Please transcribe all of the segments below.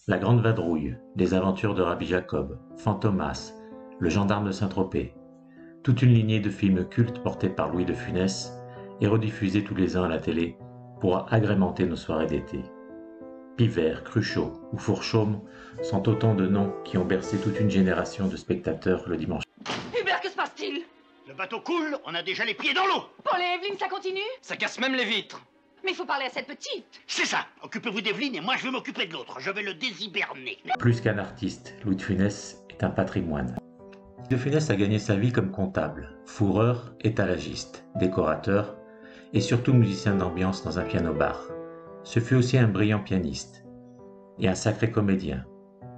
La Grande Vadrouille, Les Aventures de Rabbi Jacob, Fantomas, Le Gendarme de Saint-Tropez. Toute une lignée de films cultes portés par Louis de Funès et rediffusés tous les ans à la télé pour agrémenter nos soirées d'été. Pivert, Cruchot ou Fourchaume sont autant de noms qui ont bercé toute une génération de spectateurs le dimanche. Hubert, que se passe-t-il? Le bateau coule, on a déjà les pieds dans l'eau. Paul et Evelyne, ça continue? Ça casse même les vitres. Mais il faut parler à cette petite. C'est ça. Occupez-vous d'Evelyne et moi je vais m'occuper de l'autre. Je vais le déshiberner. Plus qu'un artiste, Louis de Funès est un patrimoine. Louis de Funès a gagné sa vie comme comptable, fourreur, étalagiste, décorateur et surtout musicien d'ambiance dans un piano-bar. Ce fut aussi un brillant pianiste et un sacré comédien,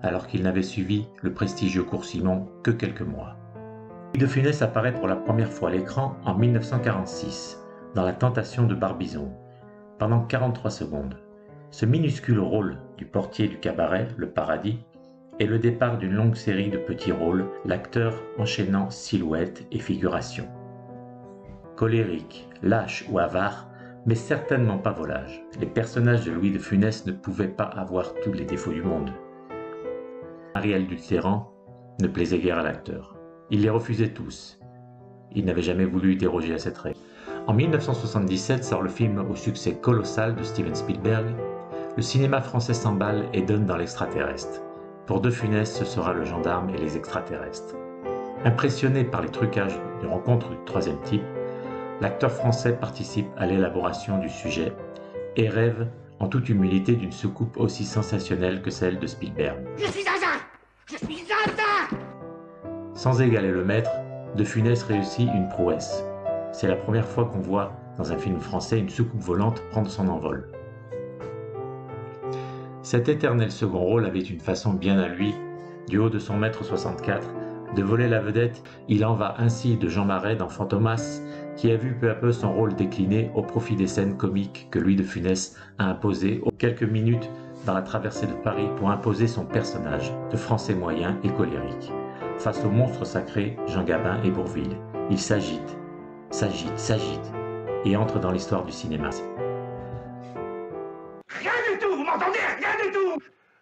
alors qu'il n'avait suivi le prestigieux cours Simon que quelques mois. Louis de Funès apparaît pour la première fois à l'écran en 1946, dans La Tentation de Barbizon, pendant 43 secondes. Ce minuscule rôle du portier du cabaret, Le Paradis, est le départ d'une longue série de petits rôles, l'acteur enchaînant silhouettes et figurations. Colérique, lâche ou avare, mais certainement pas volage. Les personnages de Louis de Funès ne pouvaient pas avoir tous les défauts du monde. Ariel Duthéran ne plaisait guère à l'acteur. Il les refusait tous. Il n'avait jamais voulu déroger à cette règle. En 1977 sort le film au succès colossal de Steven Spielberg. Le cinéma français s'emballe et donne dans l'extraterrestre. Pour De Funès, ce sera Le Gendarme et les extraterrestres. Impressionné par les trucages de Rencontre du troisième type, l'acteur français participe à l'élaboration du sujet et rêve en toute humilité d'une soucoupe aussi sensationnelle que celle de Spielberg. Je suis Zaza. Je suis Zaza. Sans égaler le maître, De Funès réussit une prouesse. C'est la première fois qu'on voit dans un film français une soucoupe volante prendre son envol. Cet éternel second rôle avait une façon bien à lui, du haut de son mètre 64, de voler la vedette. Il en va ainsi de Jean Marais dans Fantomas, qui a vu peu à peu son rôle décliner au profit des scènes comiques que Louis de Funès a imposées aux quelques minutes dans la traversée de Paris pour imposer son personnage de français moyen et colérique. Face au monstre sacré Jean Gabin et Bourvil, il s'agite, et entre dans l'histoire du cinéma. Rien du tout, vous m'entendez? Rien du tout.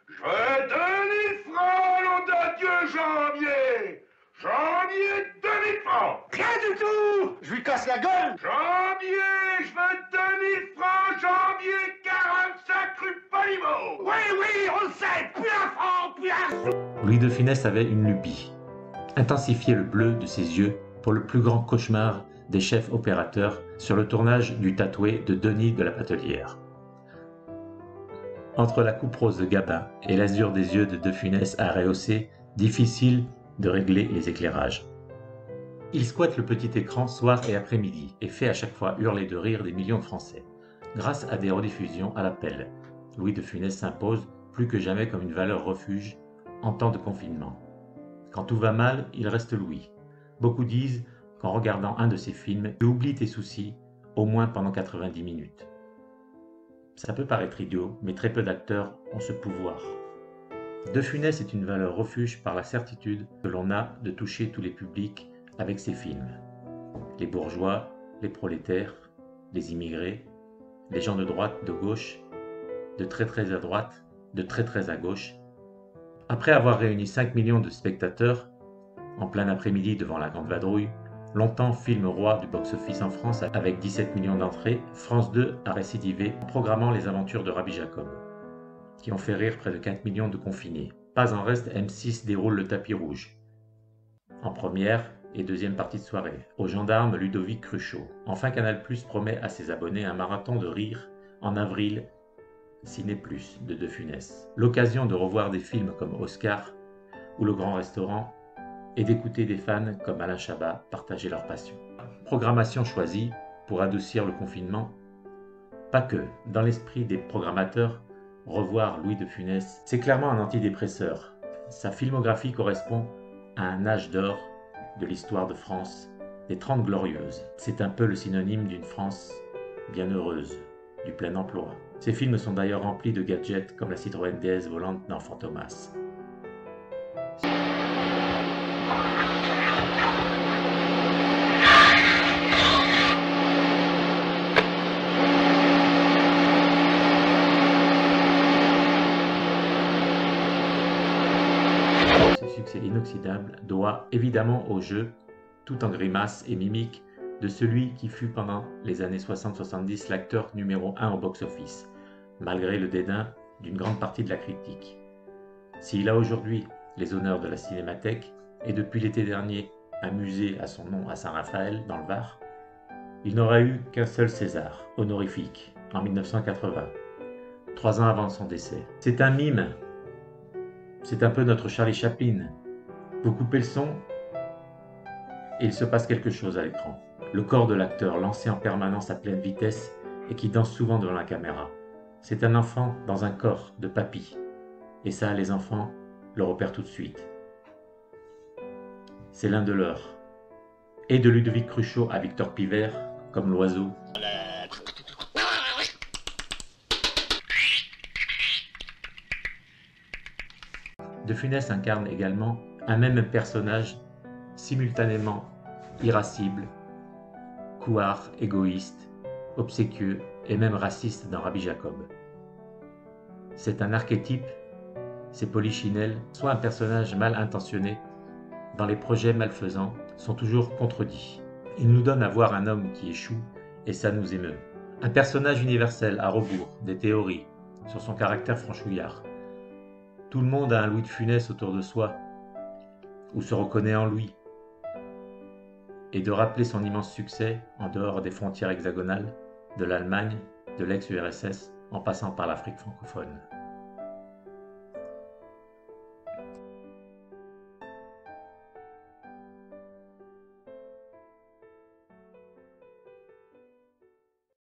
Je veux 2000 francs, nom de Dieu, Janvier. Janvier, 2000 francs. Rien du tout. Je lui casse la gueule. Janvier, je veux 2000 francs, Janvier, 45 rue Polimo. Oui, on le sait, plus un franc, plus un sou. Louis de Funès avait une lubie. Intensifier le bleu de ses yeux pour le plus grand cauchemar des chefs opérateurs sur le tournage du Tatoué de Denis de la Patelière. Entre la coupe rose de Gabin et l'azur des yeux de De Funès à rehausser, difficile de régler les éclairages. Il squatte le petit écran soir et après-midi et fait à chaque fois hurler de rire des millions de Français. Grâce à des rediffusions à l'appel, Louis de Funès s'impose plus que jamais comme une valeur refuge en temps de confinement. Quand tout va mal, il reste Louis. Beaucoup disent qu'en regardant un de ses films, tu oublies tes soucis, au moins pendant 90 minutes. Ça peut paraître idiot, mais très peu d'acteurs ont ce pouvoir. De Funès est une valeur refuge par la certitude que l'on a de toucher tous les publics avec ses films. Les bourgeois, les prolétaires, les immigrés, les gens de droite, de gauche, de très à droite, de très à gauche. Après avoir réuni 5 millions de spectateurs, en plein après-midi devant La Grande Vadrouille, longtemps film roi du box-office en France avec 17 millions d'entrées, France 2 a récidivé en programmant Les Aventures de Rabbi Jacob, qui ont fait rire près de 4 millions de confinés. Pas en reste, M6 déroule le tapis rouge. En première et deuxième partie de soirée, au gendarme Ludovic Cruchot. Enfin, Canal+ promet à ses abonnés un marathon de rire en avril, Ciné Plus de De Funès. L'occasion de revoir des films comme Oscar ou Le Grand Restaurant et d'écouter des fans comme Alain Chabat partager leur passion. Programmation choisie pour adoucir le confinement. Pas que, dans l'esprit des programmateurs, revoir Louis de Funès, c'est clairement un antidépresseur. Sa filmographie correspond à un âge d'or de l'histoire de France, des 30 Glorieuses. C'est un peu le synonyme d'une France bien heureuse, du plein emploi. Ces films sont d'ailleurs remplis de gadgets comme la Citroën DS volante dans Fantomas. succès inoxydable doit évidemment au jeu, tout en grimaces et mimiques, de celui qui fut pendant les années 60-70 l'acteur numéro 1 au box-office, malgré le dédain d'une grande partie de la critique. S'il a aujourd'hui les honneurs de la Cinémathèque et depuis l'été dernier un musée à son nom à Saint-Raphaël dans le Var, il n'aura eu qu'un seul César, honorifique, en 1980, 3 ans avant son décès. C'est un mime, c'est un peu notre Charlie Chaplin. Vous coupez le son et il se passe quelque chose à l'écran. Le corps de l'acteur lancé en permanence à pleine vitesse et qui danse souvent devant la caméra. C'est un enfant dans un corps de papy. Et ça, les enfants le repèrent tout de suite. C'est l'un de leurs. Et de Ludovic Cruchot à Victor Pivert, comme l'oiseau. De Funès incarne également un même personnage simultanément irascible, couard, égoïste, obséquieux et même raciste dans Rabbi Jacob. C'est un archétype, c'est Polichinelle, soit un personnage mal intentionné, dans les projets malfaisants, sont toujours contredits. Il nous donne à voir un homme qui échoue et ça nous émeut. Un personnage universel à rebours des théories sur son caractère franchouillard. Tout le monde a un Louis de Funès autour de soi, ou se reconnaît en lui, et de rappeler son immense succès en dehors des frontières hexagonales, de l'Allemagne, de l'ex-URSS, en passant par l'Afrique francophone.